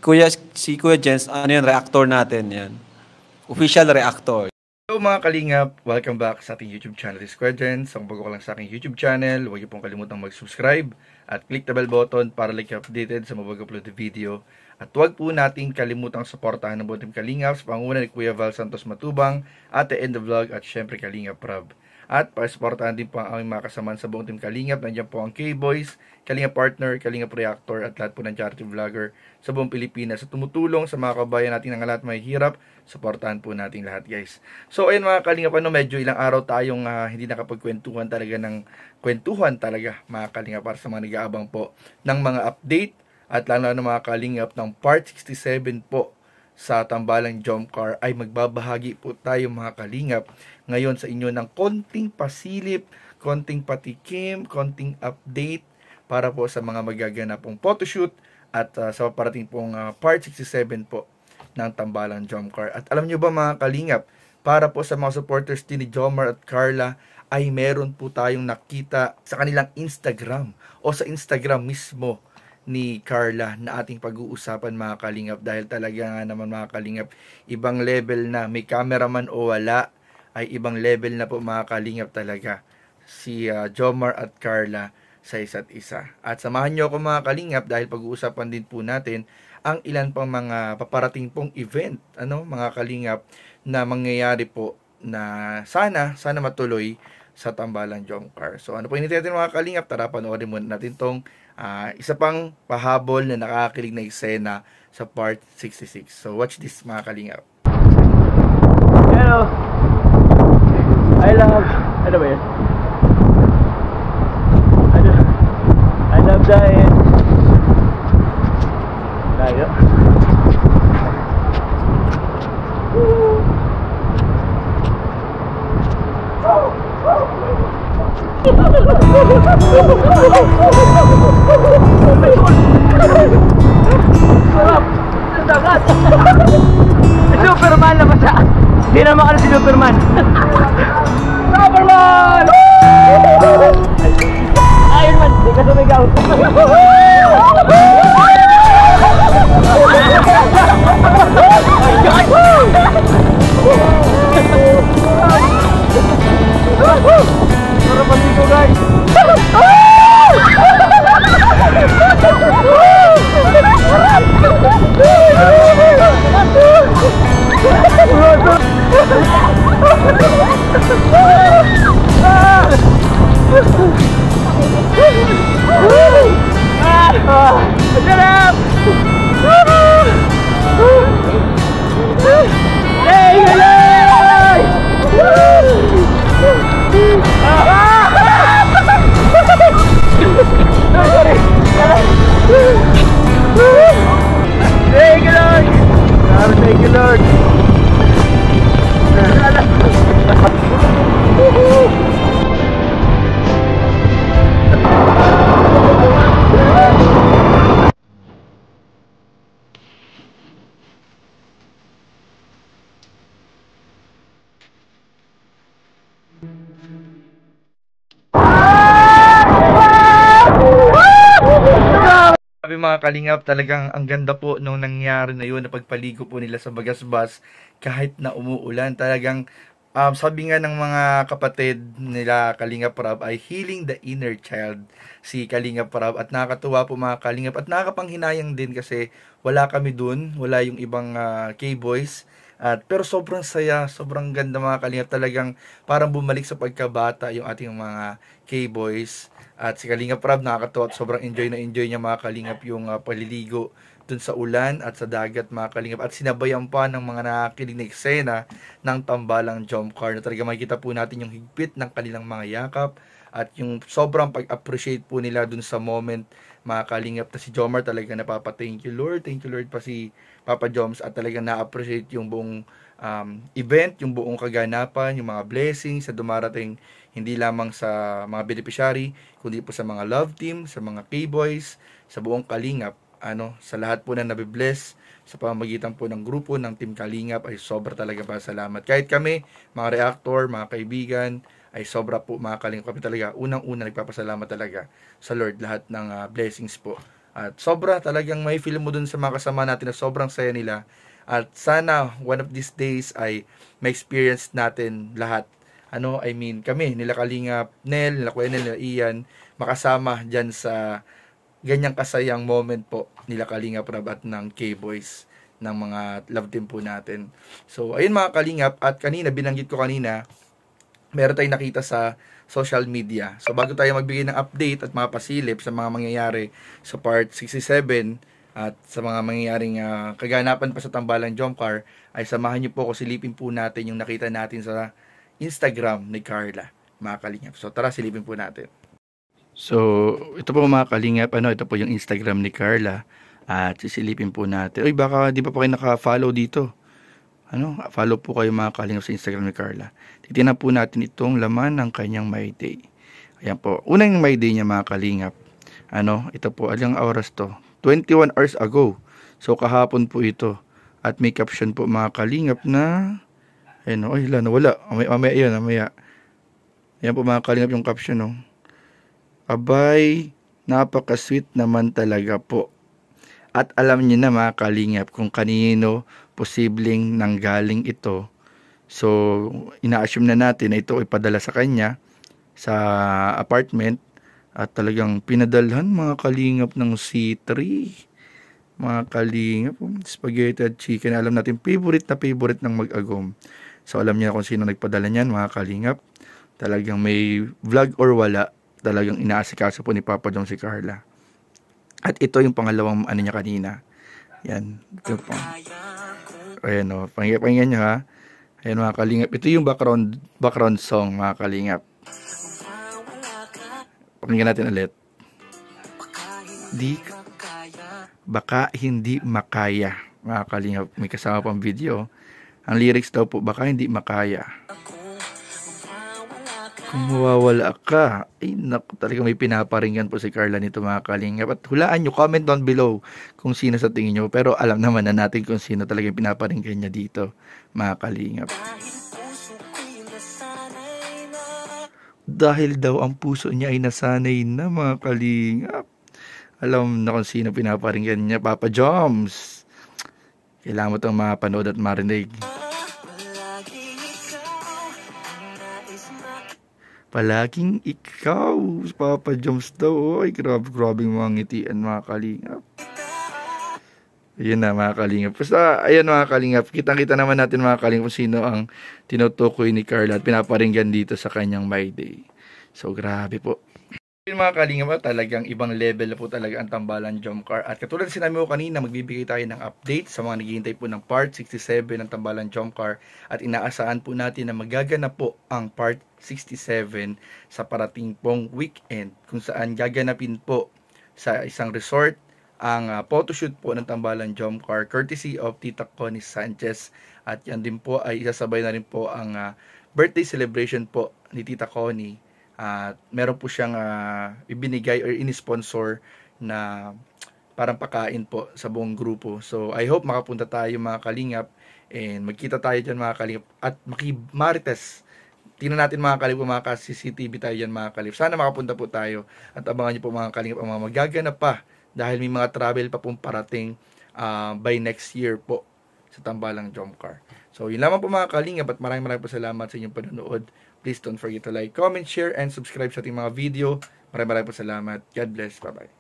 Si Kuya Jens, ano yan, reactor natin yan. Official reactor. Hello mga kalingap! Welcome back sa ating YouTube channel, Squadrons. Kung bago ka lang sa aking YouTube channel, huwag niyo pong kalimutang mag-subscribe at click the bell button para like updated sa mabag-upload na video. At huwag po nating kalimutang suportahan ng buong Team Kalingap sa pangunguna ni Kuya Val Santos Matubang, Ate End the Vlog at syempre Kalingap Rob. At pakisuportahan din po ang aming mga kasamahan sa buong Team Kalingap. Nandiyan po ang K-Boys, Kalingap Partner, Kalingap Reactor at lahat po ng charity vlogger sa buong Pilipinas. Sa tumutulong sa mga kabayan natin ng lahat may hirap, suportahan po natin lahat guys. So ayun mga Kalingap, medyo ilang araw tayong hindi nakapagkwentuhan talaga ng kwentuhan talaga mga Kalingap para sa mga nag-aabang po ng mga update at lalo na mga Kalingap ng Part 67 po sa Tambalang Jump Car ay magbabahagi po tayo mga Kalingap ngayon sa inyo ng konting pasilip, konting patikim, konting update para po sa mga magaganap pong photoshoot at sa parating pong Part 67 po ng Tambalang Jump Car. At alam nyo ba mga Kalingap, para po sa mga supporters din ni Jomar at Carla ay meron po tayong nakita sa kanilang Instagram o sa Instagram mismo ni Carla na ating pag-uusapan mga Kalingap, dahil talaga nga naman mga Kalingap, ibang level na, may cameraman o wala ay ibang level na po mga Kalingap talaga si Jomar at Carla sa isa't isa. At samahan nyo ako mga Kalingap dahil pag-uusapan din po natin ang ilan pang mga paparating pong event mga Kalingap na mangyayari po na sana matuloy sa Tambalang Jump Car. So ano po hinihintay natin mga Kalingap, tara panoorin muna natin tong isa pang pahabol na nakakakilig na eksena sa Part 66. So watch this mga Kalingap. Hello! I love... Ano ba yun? I love dying. Tayo. Sarap! Ang dagat! Superman na ba siya? Hindi naman ka na si Superman! Superman! Iron Man! Hindi ka sumigaw! Sarap ang dito guys! Sarap! Hey, guys! Thank you, Lord! Thank you, Lord! Sabi mga Kalingap, talagang ang ganda po nung nangyari na yun na pagpaligo po nila sa Bagasbas kahit na umuulan. Talagang sabi nga ng mga kapatid nila Kalingap Rob ay healing the inner child si Kalingap Rob, at nakakatuwa po mga Kalingap at nakakapanghinayang din kasi wala kami dun, wala yung ibang K-boys. Pero sobrang saya, sobrang ganda mga Kalingap, talagang parang bumalik sa pagkabata yung ating mga K-boys. At si Kalingap Rob nakakatawa at sobrang enjoy niya mga Kalingap yung paliligo dun sa ulan at sa dagat mga Kalingap. At sinabayan pa ng mga nakakilig na eksena ng Tambalang Jump Car na talaga makikita po natin yung higpit ng kanilang mga yakap at yung sobrang pag-appreciate po nila dun sa moment mga Kalingap, na si Jomar talaga thank you Lord pa si Papa Joms, at talaga na-appreciate yung buong event, yung buong kaganapan, yung mga blessings sa dumarating hindi lamang sa mga beneficiary kundi po sa mga love team, sa mga K-boys, sa buong Kalingap, sa lahat po na nabibless sa pamamagitan po ng grupo ng Team Kalingap ay sobra talaga pasalamat. Kahit kami, mga reactor, mga kaibigan, ay sobra po mga Kalingap, kami talaga unang-una nagpapasalamat talaga sa Lord lahat ng blessings po At sobra talagang may feel mo dun sa mga kasama natin na sobrang saya nila. At sana one of these days ay ma-experience natin lahat. Kami, nila Kalingap, Nel, nila Kuya Nel, nila Ian, makasama dyan sa ganyang kasayang moment po nila Kalingap Rab at ng K-Boys ng mga love team po natin. So, ayun mga Kalingap, at kanina, binanggit ko kanina, meron tayong nakita sa social media. So, bago tayo magbigay ng update at mga pasilip sa mga mangyayari sa part 67 at sa mga mangyayaring kaganapan pa sa Tambalang Jomcar, ay samahan niyo po ako, silipin po natin yung nakita natin sa Instagram ni Carla, mga Kalingap. So, tara, silipin po natin. So, ito po mga Kalingap, ito po yung Instagram ni Carla at sisilipin po natin. Uy, baka di pa po kayo naka-follow dito. Follow po kayo mga Kalingap sa Instagram ni Carla. Titignan po natin itong laman ng kanyang My Day. Ayan po. Unang My Day niya mga Kalingap. Ito po, alang oras to? 21 hours ago. So, kahapon po ito. At may caption po mga Kalingap na, nawala. Mamaya. Ayan po mga Kalingap yung caption, Abay, napaka-sweet naman talaga po. At alam niyo na mga Kalingap kung kanino posibleng nanggaling ito. So, ina-assume na natin na ito ay padala sa kanya sa apartment at talagang pinadalhan mga Kalingap ng C3. Mga Kalingap, spaghetti at chicken. Alam natin, favorite ng mag-agom. So, alam niya kung sino nagpadala niyan mga Kalingap. Talagang may vlog or wala, talagang inaasikaso po ni Papa Jom si Carla. At ito yung pangalawang niya kanina. Yan. Ito po. Ayan pakinggan nyo ha. Ayan mga Kalingap. Ito yung background song mga Kalingap. Pakinggan natin ulit. Baka hindi makaya. Mga Kalingap. May kasama pang video. Ang lyrics daw po, baka hindi makaya. Kung mawawala ka, talaga may pinaparinggan po si Carla nito mga Kalingap. At hulaan nyo, comment down below kung sino sa tingin nyo. Pero alam naman na natin kung sino talaga yung pinaparinggan niya dito, mga Kalingap. Dahil daw ang puso niya ay nasanay na mga Kalingap. Alam na kung sino pinaparinggan niya, Papa Joms. Kailangan mo itong mapanood at marinig. Palaging ikaw, Papa Joms daw. Ay, grabe mga ngitian mga Kalingap. Ayan na mga Kalingap. Basta, ayan mga Kalingap. Kitang-kita naman natin mga Kalingap kung sino ang tinutukoy ni Carla at pinaparinggan dito sa kanyang My Day. So, grabe po. Mga Kalingap, talagang ibang level na po talaga ang Tambalang Jomcar. At katulad sinabi ko kanina, magbibigay tayo ng update sa mga naghihintay po ng part 67 ng Tambalang Jomcar. At inaasahan po natin na magaganap po ang part 67 sa parating pong weekend, kung saan gaganapin po sa isang resort ang photoshoot po ng Tambalang Jomcar courtesy of Tita Connie Sanchez. At yan din po ay isasabay na rin po ang birthday celebration po ni Tita Connie. At meron po siyang ibinigay or in-sponsor na parang pakain po sa buong grupo. So, I hope makapunta tayo mga Kalingap and magkita tayo dyan mga Kalingap at makimarites. Tingnan natin mga Kalingap, mga CCTV tayo dyan mga Kalingap. Sana makapunta po tayo at abangan niyo po mga Kalingap ang mga magaganap pa dahil may mga travel pa pong parating by next year po sa Tambalang Jomcar. So, yun lamang po mga Kalingap at maraming po salamat sa inyong panonood. Please don't forget to like, comment, share, and subscribe sa ating mga video. Maraming po salamat. God bless. Bye-bye.